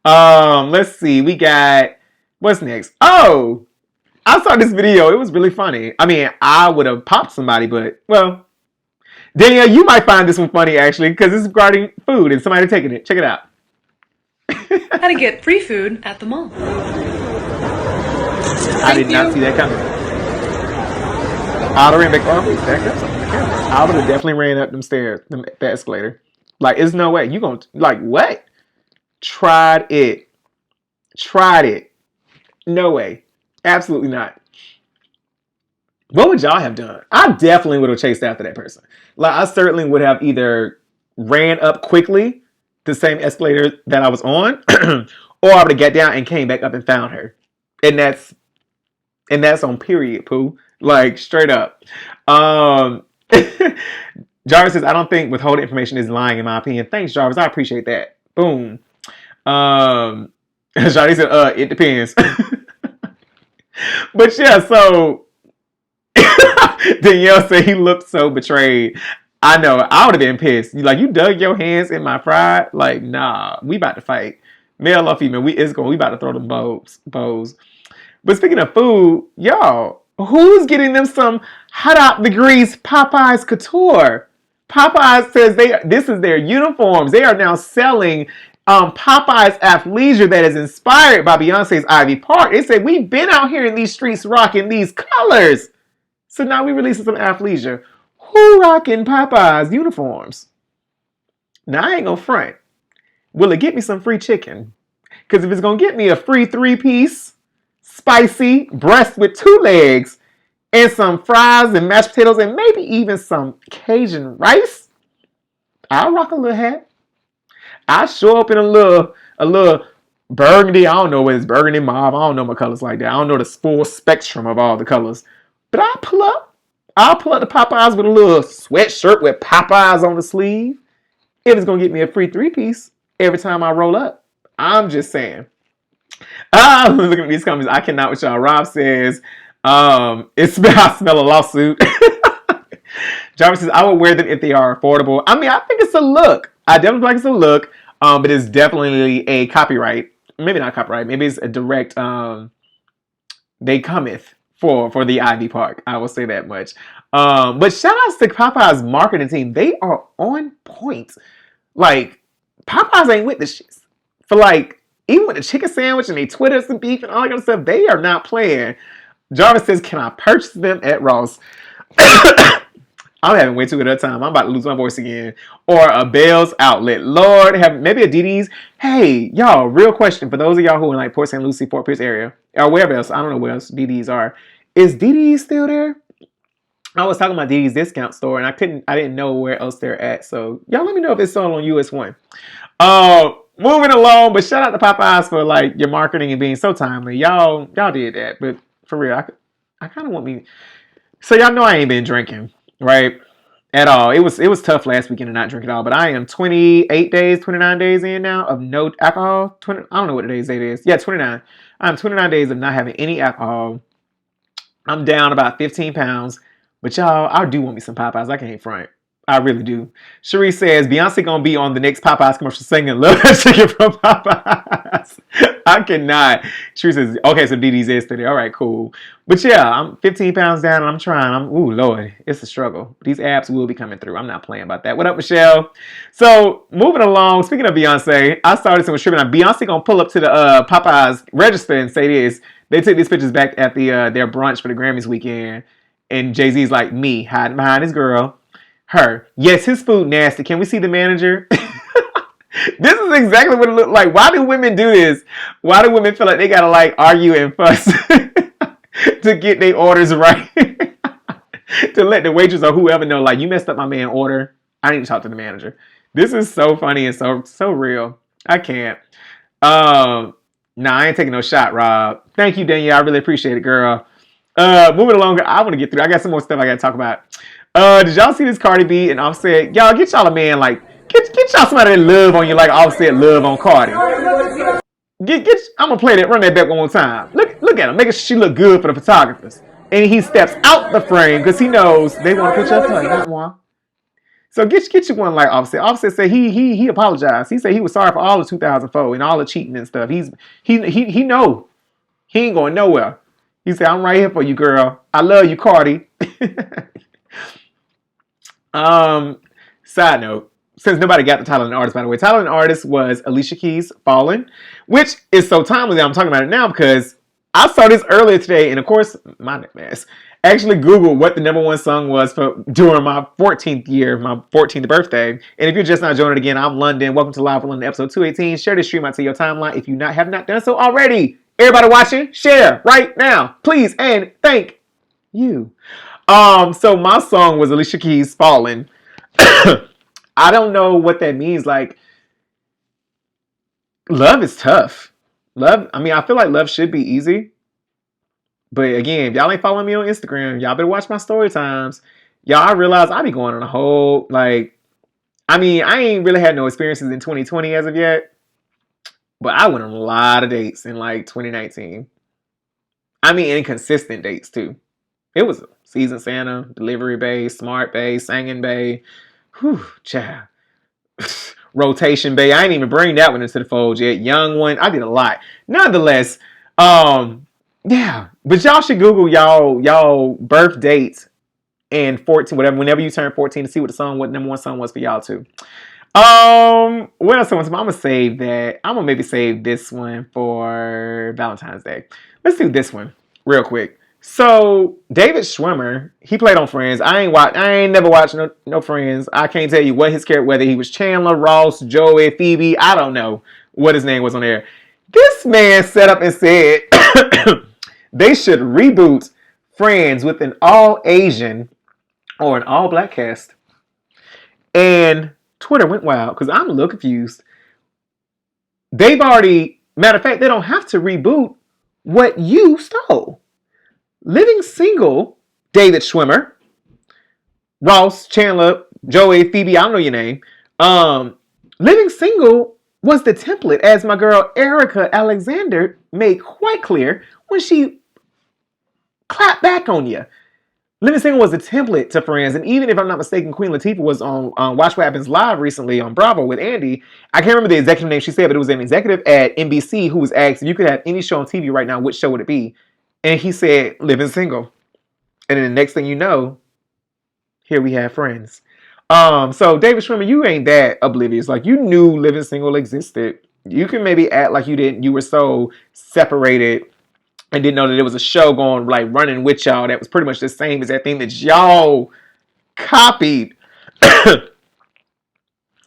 Let's see. We got, what's next? Oh, I saw this video. It was really funny. I mean, I would have popped somebody, but well, Danielle, you might find this one funny actually because it's regarding food and somebody taking it. Check it out. How to get free food at the mall. I did not see that coming. I would have ran back. Oh, back up something. I would have definitely ran up them stairs, the escalator. Like, there's no way. You gonna, like, what? Tried it. No way. Absolutely not. What would y'all have done? I definitely would have chased after that person. Like, I certainly would have either ran up quickly the same escalator that I was on, or I would have got down and came back up and found her. And that's on period, Pooh. Like, straight up. Jarvis says, I don't think withholding information is lying, in my opinion. Thanks, Jarvis. I appreciate that. Boom. Shadi said, it depends. But yeah, so Danielle said he looked so betrayed. I know. I would have been pissed. You dug your hands in my fry? Like, nah, we about to fight. Male or female, we about to throw them bows. But speaking of food, y'all, who's getting them some hot out the grease Popeyes Couture? Popeyes says this is their uniforms. They are now selling Popeyes athleisure that is inspired by Beyonce's Ivy Park. They say, we've been out here in these streets rocking these colors. So now we releasing some athleisure. Who rocking Popeyes uniforms? Now I ain't gonna front. Will it get me some free chicken? Because if it's gonna get me a free 3-piece, spicy breast with 2 legs, and some fries and mashed potatoes and maybe even some Cajun rice, I'll rock a little hat. I'll show up in a little burgundy. I don't know whether it's burgundy, mauve. I don't know my colors like that. I don't know the full spectrum of all the colors. But I'll pull up the Popeyes with a little sweatshirt with Popeyes on the sleeve. If it's going to get me a free 3-piece every time I roll up. I'm just saying. Looking at these comments, I cannot with y'all. Rob says, I smell a lawsuit. Jarvis says, I would wear them if they are affordable. I mean, I think it's a look. I definitely like it's a look, but it's definitely a copyright. Maybe not copyright. Maybe it's a direct, they cometh for the Ivy Park. I will say that much. But shout outs to Popeye's marketing team. They are on point. Like, Popeyes ain't with the shits. For like, even with the chicken sandwich and they Twitters and beef and all that kind of stuff, they are not playing. Jarvis says, can I purchase them at Ross? I'm having way too good a time. I'm about to lose my voice again. Or a Bell's outlet. Lord, have maybe a DD's. Hey, y'all, real question for those of y'all who are in like Port St. Lucie, Fort Pierce area, or wherever else. I don't know where else DD's are. Is DD's still there? I was talking about DD's discount store and I didn't know where else they're at. So y'all let me know if it's sold on US 1. Moving along, but shout out to Popeyes for like your marketing and being so timely. Y'all did that, but for real, I kind of want me. So y'all know I ain't been drinking, right? At all. It was tough last weekend to not drink at all, but I am 28 days, 29 days in now of no alcohol. I don't know what today's date is. Yeah, 29. I'm 29 days of not having any alcohol. I'm down about 15 pounds, but y'all, I do want me some Popeyes. I can't front. I really do. Cherie says Beyonce gonna be on the next Popeyes commercial singing "Love That Chicken" from Popeyes. I cannot. Cherie says, okay, so DD's is today. All right, cool. But yeah, I'm 15 pounds down and I'm trying. Ooh, Lord, it's a struggle. These abs will be coming through. I'm not playing about that. What up, Michelle? So moving along, speaking of Beyonce, I started some tripping on Beyonce gonna pull up to the Popeyes register and say this. They took these pictures back at their brunch for the Grammys weekend, and Jay-Z's like, me hiding behind his girl. Her. Yes, his food nasty. Can we see the manager? This is exactly what it looked like. Why do women do this? Why do women feel like they gotta like argue and fuss to get their orders right? To let the waitress or whoever know, like, you messed up my man order. I need to talk to the manager. This is so funny and so real. I can't. Nah, I ain't taking no shot, Rob. Thank you, Danielle. I really appreciate it, girl. Moving along, I want to get through. I got some more stuff I got to talk about. Did y'all see this Cardi B and Offset? Y'all get y'all a man like get y'all somebody that love on you like Offset love on Cardi. I'm gonna play that. Run that back one more time. Look at him, making sure she look good for the photographers. And he steps out the frame because he knows they want to put you up front, not one. So get you one like Offset. Offset said he apologized. He said he was sorry for all the 2004 and all the cheating and stuff. He know he ain't going nowhere. He said, I'm right here for you, girl. I love you, Cardi. Side note, since nobody got the title and artist, by the way, title and artist was Alicia Keys' Fallen, which is so timely that I'm talking about it now because I saw this earlier today, and of course, my ass actually Googled what the #1 song was during my 14th year, my 14th birthday. And if you're just not joining again, I'm London. Welcome to Live for London, episode 218. Share this stream out to your timeline if you have not done so already. Everybody watching, share right now, please, and thank you. So my song was Alicia Keys' Fallen. I don't know what that means. Like, love is tough. I feel like love should be easy. But again, if y'all ain't following me on Instagram, y'all better watch my story times. Y'all, I realize I be going on a whole, I ain't really had no experiences in 2020 as of yet. But I went on a lot of dates in 2019. Inconsistent dates too. It was Season Santa, Delivery Bay, Smart Bay, Singing Bay. Whew, child. Rotation Bay. I ain't even bring that one into the fold yet. Young one. I did a lot. Nonetheless, yeah. But y'all should Google y'all birth dates and 14, whenever you turn 14 to see what #1 song was for y'all too. What else? I'm gonna save that. I'm gonna maybe save this one for Valentine's Day. Let's do this one real quick. So David Schwimmer, he played on Friends. I ain't never watched no Friends. I can't tell you what his character, whether he was Chandler, Ross, Joey, Phoebe. I don't know what his name was on there. This man set up and said they should reboot Friends with an all Asian or an all black cast. And Twitter went wild because I'm a little confused. Matter of fact, they don't have to reboot what you stole. Living Single, David Schwimmer, Ross, Chandler, Joey, Phoebe, I don't know your name. Living Single was the template, as my girl Erica Alexander made quite clear when she clapped back on you. Living Single was a template to Friends, and even if I'm not mistaken, Queen Latifah was on Watch What Happens Live recently on Bravo with Andy. I can't remember the executive name she said, but it was an executive at NBC who was asked if you could have any show on TV right now, which show would it be? And he said, Living Single. And then the next thing you know, here we have Friends. So David Schwimmer, you ain't that oblivious. Like, you knew Living Single existed. You can maybe act like you didn't. You were so separated and didn't know that there was a show going, like, running with y'all that was pretty much the same as that thing that y'all copied.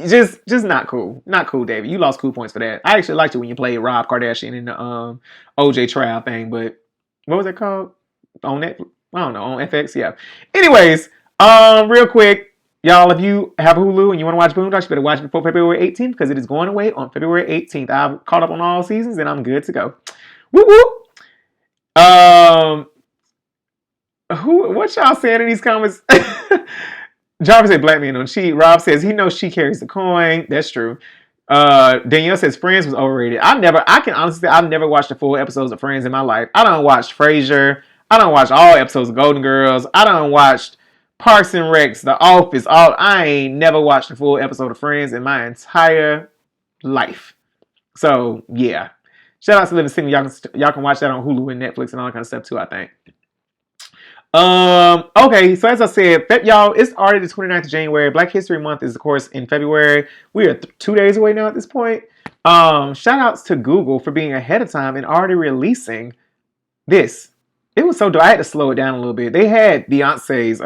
just not cool. Not cool, David. You lost cool points for that. I actually liked it when you played Rob Kardashian in the OJ trial thing, but what was it called? On Netflix? I don't know, on FX, yeah. Anyways, real quick, y'all, if you have Hulu and you want to watch Boondocks, you better watch it before February 18th because it is going away on February 18th. I've caught up on all seasons and I'm good to go. Whoop whoop. What y'all saying in these comments? Jarvis said black men don't cheat. Rob says he knows she carries the coin. That's true. Danielle says Friends was overrated. I can honestly say I've never watched the full episodes of Friends in my life. I don't watch Frasier. I don't watch all episodes of Golden Girls. I don't watch Parks and Recs, The Office. I ain't never watched the full episode of Friends in my entire life. So yeah, shout out to Living Single. Y'all can watch that on Hulu and Netflix and all that kind of stuff too, I think. Okay, so as I said, y'all, it's already the 29th of January. Black History Month is, of course, in February. We are 2 days away now at this point. Shout outs to Google for being ahead of time and already releasing this. It was so dope. I had to slow it down a little bit. They had Beyonce's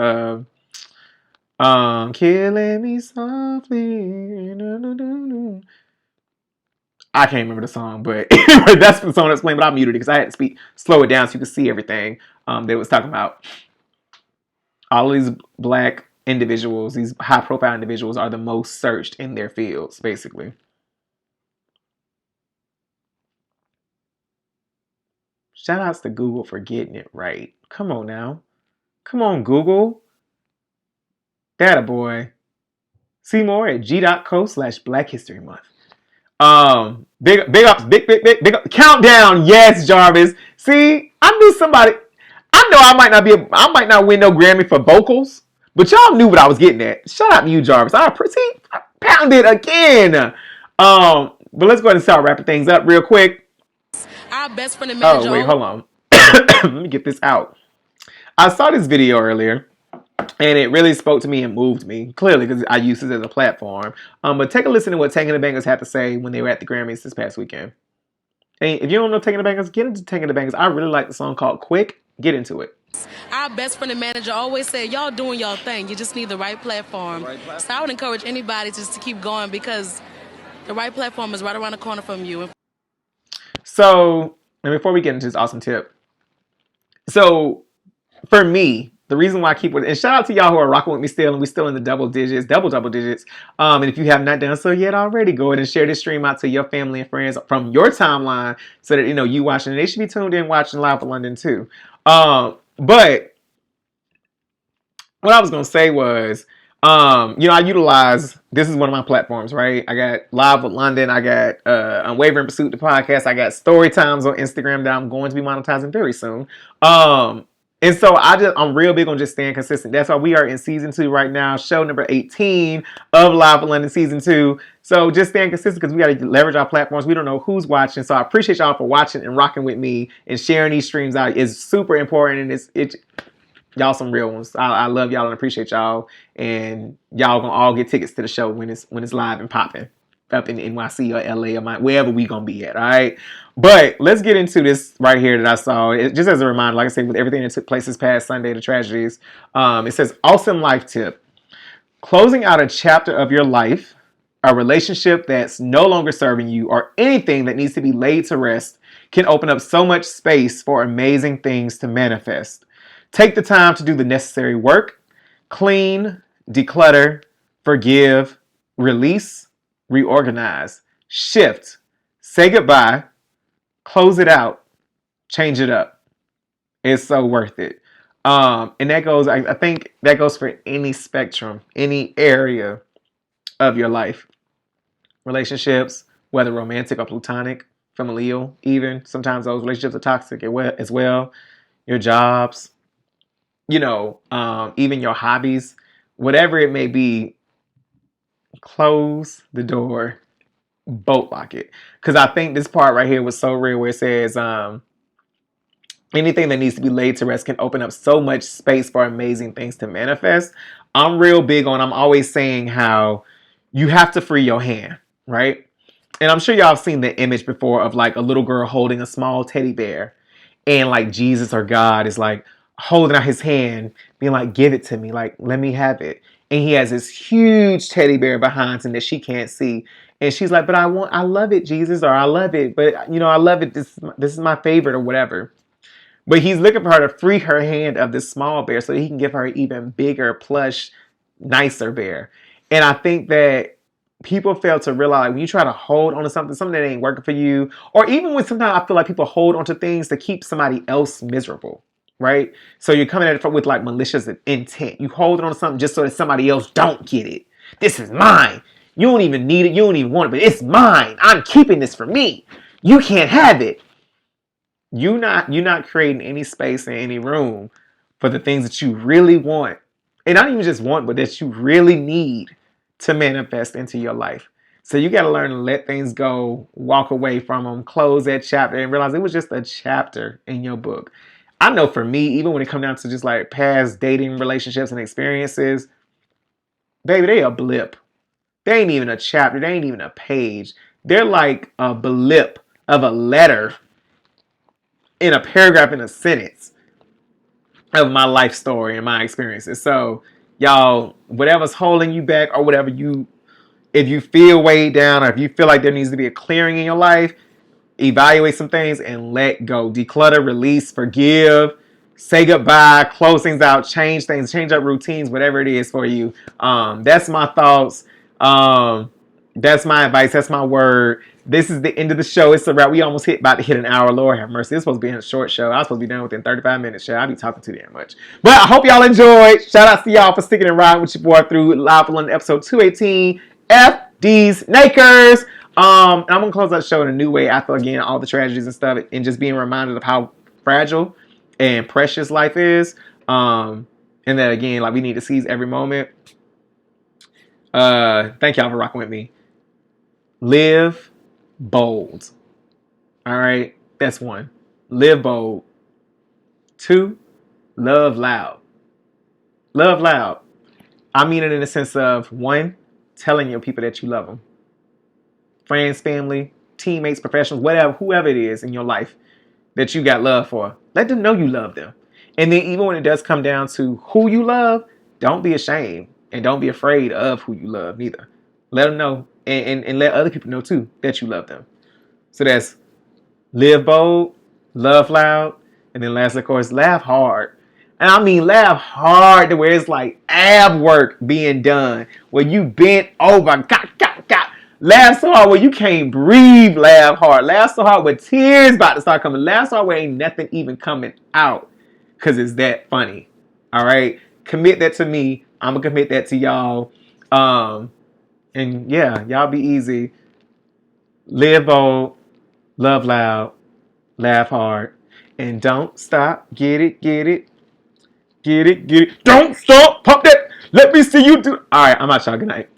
Killing Me Softly. I can't remember the song, but that's the song that's playing, but I muted it because I had to slow it down so you could see everything they was talking about. All of these black individuals, these high-profile individuals, are the most searched in their fields, basically. Shout outs to Google for getting it right. Come on now. Come on, Google. Data boy. See more at g.co/Black History Month. Big ups, big up. Countdown, yes, Jarvis. See, I knew somebody. I know I might not win no Grammy for vocals, but y'all knew what I was getting at. Shout out to you, Jarvis. I pounded again. But let's go ahead and start wrapping things up real quick. Our best friend and manager. Oh wait, hold on. Let me get this out. I saw this video earlier. And it really spoke to me and moved me, clearly, because I use this as a platform. But take a listen to what Taking the Bangers had to say when they were at the Grammys this past weekend. And if you don't know Taking the Bangers, get into Taking the Bangers. I really like the song called Quick. Get into it. Our best friend and manager always said, y'all doing y'all thing. You just need the right platform. So I would encourage anybody just to keep going because the right platform is right around the corner from you. So, and before we get into this awesome tip. So, for me, the reason why I keep with, and shout out to y'all who are rocking with me still, and we still in the double digits. And if you have not done so yet already, go ahead and share this stream out to your family and friends from your timeline so that, you watching, and they should be tuned in watching Live for London too. But what I was going to say was, I utilize, this is one of my platforms, right? I got Live with London. I got Unwavering Pursuit, the podcast. I got Story Times on Instagram that I'm going to be monetizing very soon. And so I'm real big on just staying consistent. That's why we are in season 2 right now, show number 18 of Live for London season 2. So just staying consistent because we got to leverage our platforms. We don't know who's watching. So I appreciate y'all for watching and rocking with me and sharing these streams out. It's super important, and y'all some real ones. I love y'all and appreciate y'all. And y'all gonna all get tickets to the show when it's live and popping up in NYC or LA or wherever we gonna be at. All right. But let's get into this right here that I saw. Just as a reminder, like I said, with everything that took place this past Sunday, the tragedies, it says, awesome life tip. Closing out a chapter of your life, a relationship that's no longer serving you, or anything that needs to be laid to rest can open up so much space for amazing things to manifest. Take the time to do the necessary work, clean, declutter, forgive, release, reorganize, shift, say goodbye, close it out, change it up. It's so worth it. And that goes, I think that goes for any spectrum, any area of your life. Relationships, whether romantic or platonic, familial, even. Sometimes those relationships are toxic as well. Your jobs, even your hobbies, whatever it may be, close the door, bolt lock it. Because I think this part right here was so real where it says, anything that needs to be laid to rest can open up so much space for amazing things to manifest. I'm always saying how you have to free your hand, right? And I'm sure y'all have seen the image before of like a little girl holding a small teddy bear, and like Jesus or God is like holding out his hand, being like, give it to me, like, let me have it. And he has this huge teddy bear behind him that she can't see. And she's like, but I love it, Jesus, or I love it, but I love it. This is my favorite or whatever. But he's looking for her to free her hand of this small bear so he can give her an even bigger, plush, nicer bear. And I think that people fail to realize when you try to hold on to something that ain't working for you, or even when sometimes I feel like people hold on to things to keep somebody else miserable, right? So you're coming at it with like malicious intent. You hold on to something just so that somebody else don't get it. This is mine. You don't even need it. You don't even want it, but it's mine. I'm keeping this for me. You can't have it. You're not creating any space in any room for the things that you really want. And not even just want, but that you really need to manifest into your life. So you got to learn to let things go, walk away from them, close that chapter, and realize it was just a chapter in your book. I know for me, even when it comes down to just like past dating relationships and experiences, baby, they a blip. They ain't even a chapter. They ain't even a page. They're like a blip of a letter in a paragraph, in a sentence of my life story and my experiences. So y'all, whatever's holding you back or whatever if you feel weighed down or if you feel like there needs to be a clearing in your life, evaluate some things and let go. Declutter, release, forgive, say goodbye, close things out, change things, change up routines, whatever it is for you. That's my thoughts. That's my advice. That's my word. This is the end of the show. It's a wrap. We almost about to hit an hour. Lord have mercy. It's supposed to be a short show. I was supposed to be done within 35 minutes. Show. I be talking too damn much. But I hope y'all enjoyed. Shout out to y'all for sticking and riding with your boy through Live for London episode 218. F these Nakers. And I'm gonna close that show in a new way after again all the tragedies and stuff, and just being reminded of how fragile and precious life is. And that again, like we need to seize every moment. Thank y'all for rocking with me. Live bold. All right, that's one. Live bold. Two, love loud. Love loud. I mean it in the sense of one, telling your people that you love them. Friends, family, teammates, professionals, whatever, whoever it is in your life that you got love for. Let them know you love them. And then even when it does come down to who you love, don't be ashamed and don't be afraid of who you love neither. Let them know and let other people know too that you love them. So that's live bold, love loud, and then lastly, of course, laugh hard. And I mean laugh hard to where it's like ab work being done. Where you bent over, got. Laugh so hard where you can't breathe, laugh hard. Laugh so hard where tears about to start coming. Laugh so hard where ain't nothing even coming out. Because it's that funny. All right? Commit that to me. I'm going to commit that to y'all. And yeah, y'all be easy. Live bold, love loud, laugh hard, and don't stop. Get it. Don't stop. Pump that. Let me see you do. All right, I'm out, y'all. Good night.